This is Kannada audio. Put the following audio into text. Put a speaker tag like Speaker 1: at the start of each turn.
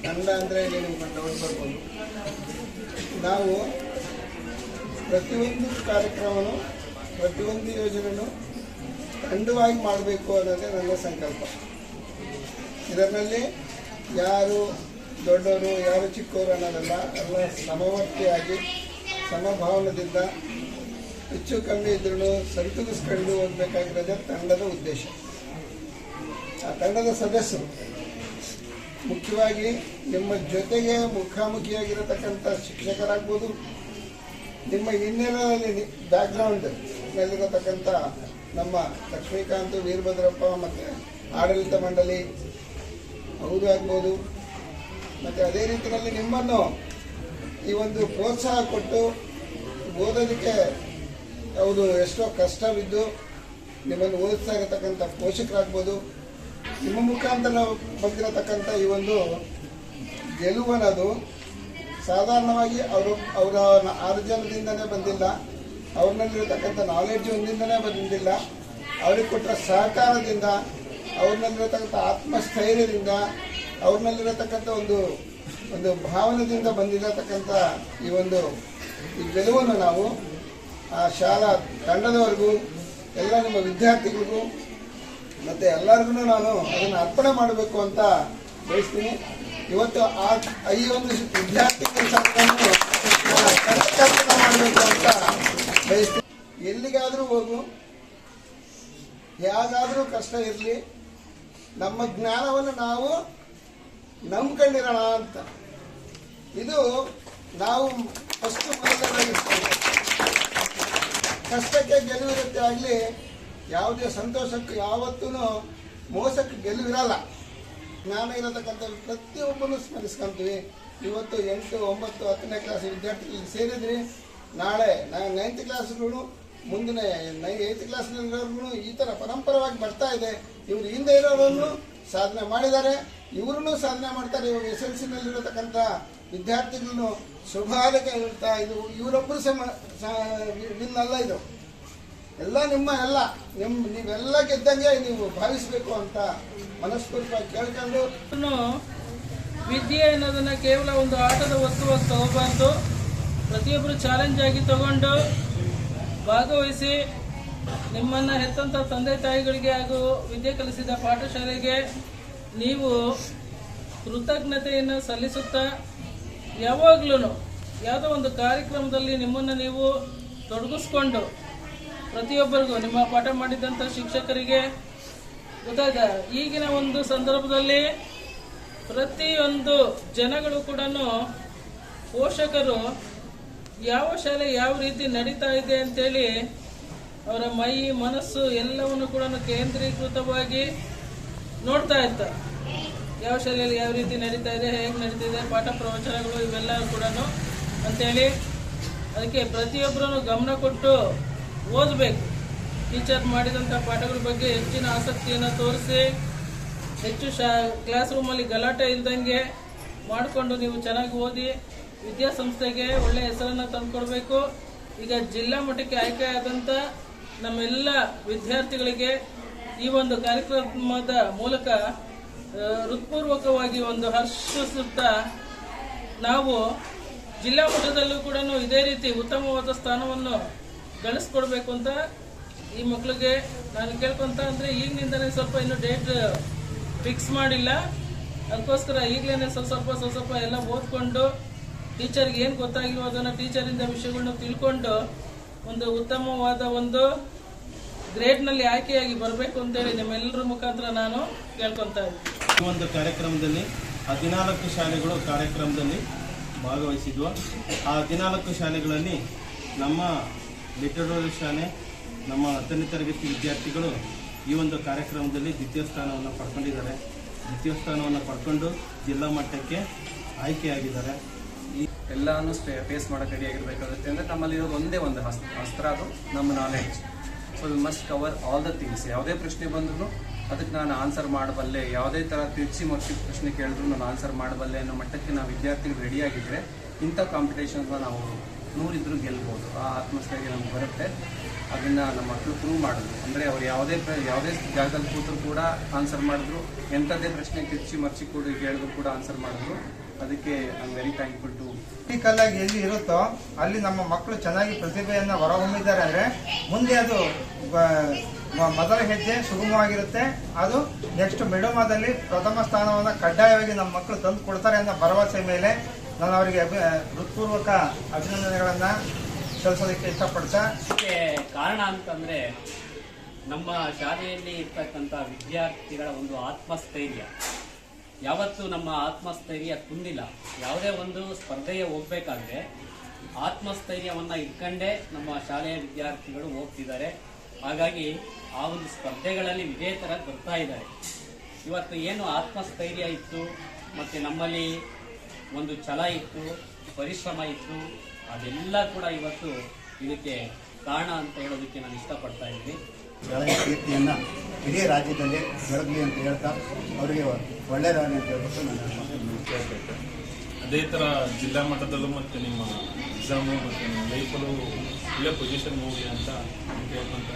Speaker 1: ತಂಡ ಅಂದರೆ ನಿಮಗೆ ಡೌಟ್ ಬರ್ಬೋದು. ನಾವು ಪ್ರತಿಯೊಂದು ಕಾರ್ಯಕ್ರಮನೂ ಪ್ರತಿಯೊಂದು ಯೋಜನೆಯೂ ತಂಡವಾಗಿ ಮಾಡಬೇಕು ಅನ್ನೋದೇ ನನ್ನ ಸಂಕಲ್ಪ. ಇದರಲ್ಲಿ ಯಾರು ದೊಡ್ಡವರು ಯಾರು ಚಿಕ್ಕವರು ಅನ್ನೋದಲ್ಲ, ಎಲ್ಲ ಸಮವರ್ತಿಯಾಗಿ ಸಮಭಾವನದಿಂದ ಹೆಚ್ಚು ಕಮ್ಮಿ ಇದ್ರೂ ಸರಿತೂಗಿಸ್ಕೊಂಡು ಹೋಗಬೇಕಾಗಿರೋದೇ ತಂಡದ ಉದ್ದೇಶ. ಆ ತಂಡದ ಸದಸ್ಯರು ಮುಖ್ಯವಾಗಿ ನಿಮ್ಮ ಜೊತೆಗೆ ಮುಖಾಮುಖಿಯಾಗಿರತಕ್ಕಂಥ ಶಿಕ್ಷಕರಾಗ್ಬೋದು, ನಿಮ್ಮ ಹಿನ್ನೆಲೆಯಲ್ಲಿ ಬ್ಯಾಕ್ಗ್ರೌಂಡ್ನಲ್ಲಿರತಕ್ಕಂಥ ನಮ್ಮ ಲಕ್ಷ್ಮೀಕಾಂತ್, ವೀರಭದ್ರಪ್ಪ ಮತ್ತು ಆಡಳಿತ ಮಂಡಳಿ ಅವರು ಆಗ್ಬೋದು. ಮತ್ತು ಅದೇ ರೀತಿಯಲ್ಲಿ ನಿಮ್ಮನ್ನು ಈ ಒಂದು ಪ್ರೋತ್ಸಾಹ ಕೊಟ್ಟು ಓದೋದಕ್ಕೆ ಅವರು ಎಷ್ಟೋ ಕಷ್ಟವಿದ್ದು ನಿಮ್ಮನ್ನು ಓದಿಸ್ತಾ ಇರತಕ್ಕಂಥ ಪೋಷಕರಾಗ್ಬೋದು. ನಿಮ್ಮ ಮುಖಾಂತರ ಬಂದಿರತಕ್ಕಂಥ ಈ ಒಂದು ಗೆಲುವನ್ನೋದು ಸಾಧಾರಣವಾಗಿ ಅವರ ಆರ್ಜನದಿಂದನೇ ಬಂದಿಲ್ಲ, ಅವ್ರನ್ನಲ್ಲಿರತಕ್ಕಂಥ ನಾಲೆಡ್ಜ್ ಒಂದಿಂದನೇ ಬಂದಿಲ್ಲ, ಅವ್ರಿಗೆ ಕೊಟ್ಟರೆ ಸಹಕಾರದಿಂದ, ಅವ್ರನ್ನಲ್ಲಿರತಕ್ಕಂಥ ಆತ್ಮಸ್ಥೈರ್ಯದಿಂದ, ಅವ್ರನ್ನಲ್ಲಿರತಕ್ಕಂಥ ಒಂದು ಭಾವನೆಯಿಂದ ಬಂದಿರತಕ್ಕಂಥ ಈ ಗೆಲುವನ್ನು ನಾವು ಆ ಶಾಲಾ ತಂಡದವರೆಗೂ ಎಲ್ಲ ನಿಮ್ಮ ವಿದ್ಯಾರ್ಥಿಗಳಿಗೂ ಮತ್ತು ಎಲ್ಲರಿಗೂ ನಾನು ಅದನ್ನು ಅರ್ಪಣೆ ಮಾಡಬೇಕು ಅಂತ ಬಯಸ್ತೀನಿ. ಇವತ್ತು ಈ ಒಂದು ವಿದ್ಯಾರ್ಥಿಗಳ ಸಂಘವನ್ನು ಮಾಡಬೇಕು ಅಂತ ಬಯಸ್ತೀನಿ. ಎಲ್ಲಿಗಾದರೂ ಹೋಗು, ಹೇಗಾದರೂ ಕಷ್ಟ ಇರಲಿ, ನಮ್ಮ ಜ್ಞಾನವನ್ನು ನಾವು ನಂಬ್ಕೊಂಡಿರೋಣ ಅಂತ. ಇದು ನಾವು ಫಸ್ಟ್ ಮೊದಲನೇದಾಗಿ ಕಷ್ಟಕ್ಕೆ ಗೆಲುವಿರುತ್ತೆ ಆಗಲಿ, ಯಾವುದೇ ಸಂತೋಷಕ್ಕೆ ಯಾವತ್ತೂ ಮೋಸಕ್ಕೆ ಗೆಲುವಿರಲ್ಲ. ಜ್ಞಾನ ಇರತಕ್ಕಂಥ ಪ್ರತಿಯೊಬ್ಬನು ಸ್ಮರಿಸ್ಕೊಂತೀವಿ. ಇವತ್ತು 8, 9, 10ನೇ ಕ್ಲಾಸ್ ವಿದ್ಯಾರ್ಥಿಗಳಿಗೆ ಸೇರಿದ್ರಿ, ನಾಳೆ 9th ಕ್ಲಾಸ್ಗಳು, ಮುಂದಿನ 8th ಕ್ಲಾಸ್ನಲ್ಲಿರೋರ್ಗು ಈ ಥರ ಪರಂಪರವಾಗಿ ಬರ್ತಾ ಇದೆ. ಇವರು ಹಿಂದೆ ಇರೋರನ್ನು ಸಾಧನೆ ಮಾಡಿದ್ದಾರೆ, ಇವ್ರೂ ಸಾಧನೆ ಮಾಡ್ತಾರೆ. ಇವಾಗ SLC-ನಲ್ಲಿರತಕ್ಕಂಥ ವಿದ್ಯಾರ್ಥಿಗಳನ್ನು ಶುಭಾಲಕ್ಕೆ ಹೇಳ್ತಾ ಇದು ಇವರೊಬ್ಬರು ವಿನ್ನಲ್ಲ, ಇದು ಎಲ್ಲ ನೀವೆಲ್ಲ ಗೆದ್ದಂಗೆ ನೀವು ಭಾವಿಸಬೇಕು ಅಂತ ಮನಸ್ಫೂರ್ತಿಯಾಗಿ ಕೇಳ್ಕೊಂಡು,
Speaker 2: ವಿದ್ಯೆ ಅನ್ನೋದನ್ನ ಕೇವಲ ಒಂದು ಆಟದ ವಸ್ತುವಾಗಿ ತಗೋಬಾರ್ದು. ಪ್ರತಿಯೊಬ್ಬರು ಚಾಲೆಂಜ್ ಆಗಿ ತಗೊಂಡು ಭಾಗವಹಿಸಿ ನಿಮ್ಮನ್ನು ಹೆತ್ತಂಥ ತಂದೆ ತಾಯಿಗಳಿಗೆ ಹಾಗೂ ವಿದ್ಯೆ ಕಲಿಸಿದ ಪಾಠಶಾಲೆಗೆ ನೀವು ಕೃತಜ್ಞತೆಯನ್ನು ಸಲ್ಲಿಸುತ್ತಾ ಯಾವಾಗಲೂ ಯಾವುದೋ ಒಂದು ಕಾರ್ಯಕ್ರಮದಲ್ಲಿ ನಿಮ್ಮನ್ನು ನೀವು ತೊಡಗಿಸ್ಕೊಂಡು ಪ್ರತಿಯೊಬ್ಬರಿಗೂ ನಿಮ್ಮ ಪಾಠ ಮಾಡಿದಂಥ ಶಿಕ್ಷಕರಿಗೆ ಗೊತ್ತಾದ ಈಗಿನ ಒಂದು ಸಂದರ್ಭದಲ್ಲಿ ಪ್ರತಿಯೊಂದು ಜನಗಳು ಕೂಡ ಪೋಷಕರು ಯಾವ ಶಾಲೆ ಯಾವ ರೀತಿ ನಡೀತಾ ಇದೆ ಅಂತೇಳಿ ಅವರ ಮೈ ಮನಸ್ಸು ಎಲ್ಲವನ್ನು ಕೂಡ ಕೇಂದ್ರೀಕೃತವಾಗಿ ನೋಡ್ತಾ ಇರ್ತಾರೆ. ಯಾವ ಶಾಲೆಯಲ್ಲಿ ಯಾವ ರೀತಿ ನಡೀತಾ ಇದೆ, ಹೇಗೆ ನಡೀತಿದೆ, ಪಾಠ ಪ್ರವಚನಗಳು ಇವೆಲ್ಲ ಕೂಡ ಅಂತೇಳಿ ಅದಕ್ಕೆ ಪ್ರತಿಯೊಬ್ಬರೂ ಗಮನ ಕೊಟ್ಟು ಓದಬೇಕು. ಟೀಚರ್ ಮಾಡಿದಂಥ ಪಾಠಗಳ ಬಗ್ಗೆ ಹೆಚ್ಚಿನ ಆಸಕ್ತಿಯನ್ನು ತೋರಿಸಿ ಹೆಚ್ಚು ಕ್ಲಾಸ್ ರೂಮಲ್ಲಿ ಗಲಾಟೆ ಇಲ್ದಂಗೆ ಮಾಡಿಕೊಂಡು ನೀವು ಚೆನ್ನಾಗಿ ಓದಿ ವಿದ್ಯಾಸಂಸ್ಥೆಗೆ ಒಳ್ಳೆಯ ಹೆಸರನ್ನು ತಂದುಕೊಡ್ಬೇಕು. ಈಗ ಜಿಲ್ಲಾ ಮಟ್ಟಕ್ಕೆ ಆಯ್ಕೆಯಾದಂಥ ನಮ್ಮೆಲ್ಲ ವಿದ್ಯಾರ್ಥಿಗಳಿಗೆ ಈ ಒಂದು ಕಾರ್ಯಕ್ರಮದ ಮೂಲಕ ಹೃತ್ಪೂರ್ವಕವಾಗಿ ಒಂದು ಹರ್ಷಿಸುತ್ತಾ ನಾವು ಜಿಲ್ಲಾ ಮಟ್ಟದಲ್ಲೂ ಕೂಡ ಇದೇ ರೀತಿ ಉತ್ತಮವಾದ ಸ್ಥಾನವನ್ನು ಗಳಿಸ್ಕೊಡ್ಬೇಕು ಅಂತ ಈ ಮಕ್ಕಳಿಗೆ ನಾನು ಕೇಳ್ಕೊಂತ. ಅಂದರೆ ಈಗಿನಿಂದಲೇ ಸ್ವಲ್ಪ ಇನ್ನೂ ಡೇಟ್ ಫಿಕ್ಸ್ ಮಾಡಿಲ್ಲ, ಅದಕ್ಕೋಸ್ಕರ ಈಗಲೇ ಸ್ವಲ್ಪ ಎಲ್ಲ ಓದ್ಕೊಂಡು ಟೀಚರ್ಗೆ ಏನು ಗೊತ್ತಾಗಿರೋ ಅದನ್ನು ಟೀಚರಿಂದ ವಿಷಯಗಳನ್ನ ತಿಳ್ಕೊಂಡು ಒಂದು ಉತ್ತಮವಾದ ಒಂದು ಗ್ರೇಡ್ನಲ್ಲಿ ಆಯ್ಕೆಯಾಗಿ ಬರಬೇಕು ಅಂತೇಳಿ ನಿಮ್ಮೆಲ್ಲರ ಮುಖಾಂತರ ನಾನು ಕೇಳ್ಕೊತಾ ಇದ್ದೀನಿ.
Speaker 3: ಈ ಒಂದು ಕಾರ್ಯಕ್ರಮದಲ್ಲಿ 14 ಶಾಲೆಗಳು ಕಾರ್ಯಕ್ರಮದಲ್ಲಿ ಭಾಗವಹಿಸಿದ್ವು. ಆ 14 ಶಾಲೆಗಳಲ್ಲಿ ನಮ್ಮ ಲಿಟರರಿ ಶಾಲೆ ನಮ್ಮ 10ನೇ ತರಗತಿ ವಿದ್ಯಾರ್ಥಿಗಳು ಈ ಒಂದು ಕಾರ್ಯಕ್ರಮದಲ್ಲಿ ದ್ವಿತೀಯ ಸ್ಥಾನವನ್ನು ಪಡ್ಕೊಂಡಿದ್ದಾರೆ. ದ್ವಿತೀಯ ಸ್ಥಾನವನ್ನು ಪಡ್ಕೊಂಡು ಜಿಲ್ಲಾ ಮಟ್ಟಕ್ಕೆ ಆಯ್ಕೆಯಾಗಿದ್ದಾರೆ.
Speaker 4: ಎಲ್ಲಾನು ಫೇಸ್ ಮಾಡೋಕ್ಕೆ ರೆಡಿಯಾಗಿರ್ಬೇಕಾಗುತ್ತೆ. ಅಂದರೆ ನಮ್ಮಲ್ಲಿರೋದು ಒಂದೇ ಒಂದು ಅಸ್ತ್ರ, ಅದು ನಮ್ಮ knowledge. So we must cover all the things. ಯಾವುದೇ ಪ್ರಶ್ನೆ ಬಂದ್ರೂ ಅದಕ್ಕೆ ನಾನು ಆನ್ಸರ್ ಮಾಡಬಲ್ಲೆ, ಯಾವುದೇ ಥರ ತಿರ್ಚಿ ಮರ್ಚಿ ಪ್ರಶ್ನೆ ಕೇಳಿದ್ರು ನಾನು ಆನ್ಸರ್ ಮಾಡಬಲ್ಲೆ ಅನ್ನೋ ಮಟ್ಟಕ್ಕೆ ನಾವು ವಿದ್ಯಾರ್ಥಿಗಳು ರೆಡಿಯಾಗಿದ್ದರೆ ಇಂಥ ಕಾಂಪಿಟೇಷನ್ನ ನಾವು 100 ಇದ್ರೂ ಗೆಲ್ಬೋದು. ಆ ಆತ್ಮಸ್ಥೈರ್ಯ ನಮ್ಗೆ ಬರುತ್ತೆ. ಅದನ್ನು ನಮ್ಮ ಮಕ್ಕಳು ಪ್ರೂವ್ ಮಾಡಿದ್ರು. ಅಂದರೆ ಅವ್ರು ಯಾವುದೇ ಜಾಗದಲ್ಲಿ ಕೂತರು ಕೂಡ ಆನ್ಸರ್ ಮಾಡಿದ್ರು. ಎಂಥದ್ದೇ ಪ್ರಶ್ನೆ ಕಿಚ್ಚಿ ಮರ್ಚಿ ಕೂಡ ಕೇಳಿದ್ರು ಕೂಡ ಆನ್ಸರ್ ಮಾಡಿದ್ರು. ಅದಕ್ಕೆ I am very thankful to.
Speaker 1: Practical ಆಗಿ ಎಲ್ಲಿ ಇರುತ್ತೋ ಅಲ್ಲಿ ನಮ್ಮ ಮಕ್ಕಳು ಚೆನ್ನಾಗಿ ಪ್ರತಿಭೆಯನ್ನು ಹೊರಹೊಮ್ಮಿದ್ದಾರೆ ಅಂದರೆ ಮುಂದೆ ಅದು ಮೊದಲ ಹೆಜ್ಜೆ ಸುಗಮವಾಗಿರುತ್ತೆ. ಅದು ನೆಕ್ಸ್ಟ್ ಮಿಡೋಮಾದಲ್ಲಿ ಪ್ರಥಮ ಸ್ಥಾನವನ್ನು ಕಡ್ಡಾಯವಾಗಿ ನಮ್ಮ ಮಕ್ಕಳು ತಂದು ಕೊಡ್ತಾರೆ ಅನ್ನೋ ಭರವಸೆ ಮೇಲೆ ನಾನು ಅವರಿಗೆ ಹೃತ್ಪೂರ್ವಕ ಅಭಿನಂದನೆಗಳನ್ನು ಸಲ್ಲಿಸೋದಕ್ಕೆ ಇಷ್ಟಪಡ್ತಾ,
Speaker 5: ಇದಕ್ಕೆ ಕಾರಣ ಅಂತಂದರೆ ನಮ್ಮ ಶಾಲೆಯಲ್ಲಿ ಇರ್ತಕ್ಕಂಥ ವಿದ್ಯಾರ್ಥಿಗಳ ಒಂದು ಆತ್ಮಸ್ಥೈರ್ಯ. ಯಾವತ್ತೂ ನಮ್ಮ ಆತ್ಮಸ್ಥೈರ್ಯ ಕುಂದಿಲ್ಲ. ಯಾವುದೇ ಒಂದು ಸ್ಪರ್ಧೆಗೆ ಹೋಗಬೇಕಾದ್ರೆ ಆತ್ಮಸ್ಥೈರ್ಯವನ್ನು ಇಟ್ಕೊಂಡೇ ನಮ್ಮ ಶಾಲೆಯ ವಿದ್ಯಾರ್ಥಿಗಳು ಹೋಗ್ತಿದ್ದಾರೆ. ಹಾಗಾಗಿ ಆ ಒಂದು ಸ್ಪರ್ಧೆಗಳಲ್ಲಿ ವಿಜೇತರ ಬರ್ತಾ ಇದ್ದಾರೆ. ಇವತ್ತು ಏನು ಆತ್ಮಸ್ಥೈರ್ಯ ಇತ್ತು ಮತ್ತು ನಮ್ಮಲ್ಲಿ ಒಂದು ಛಲ ಇತ್ತು, ಪರಿಶ್ರಮ ಇತ್ತು, ಅದೆಲ್ಲ ಕೂಡ ಇವತ್ತು ಇದಕ್ಕೆ ಕಾರಣ ಅಂತ ಹೇಳೋದಕ್ಕೆ ನಾನು ಇಷ್ಟಪಡ್ತಾ ಇದ್ದೀನಿ.
Speaker 6: ಶಾಲೆಯ ಕೀರ್ತಿಯನ್ನು ಇಡೀ ರಾಜ್ಯದಲ್ಲಿ ಬೆಳಗಲಿ ಅಂತ ಹೇಳ್ತಾ ಅವರಿಗೆ ಒಳ್ಳೆಯದಾಗಲಿ ಅಂತ ಹೇಳ್ಬಿಟ್ಟು ನಾನು ಕೇಳ್ತೇನೆ.
Speaker 7: ಅದೇ ಥರ ಜಿಲ್ಲಾ ಮಟ್ಟದಲ್ಲೂ ಮತ್ತು ನಿಮ್ಮ ಎಕ್ಸಾಮು ಮತ್ತು ನಿಮ್ಮ ಲೈಫಲ್ಲೂ ಒಳ್ಳೆ ಪೊಸಿಷನ್ ಹೋಗಿ ಅಂತ ಕೇಳ್ಕೊಂತ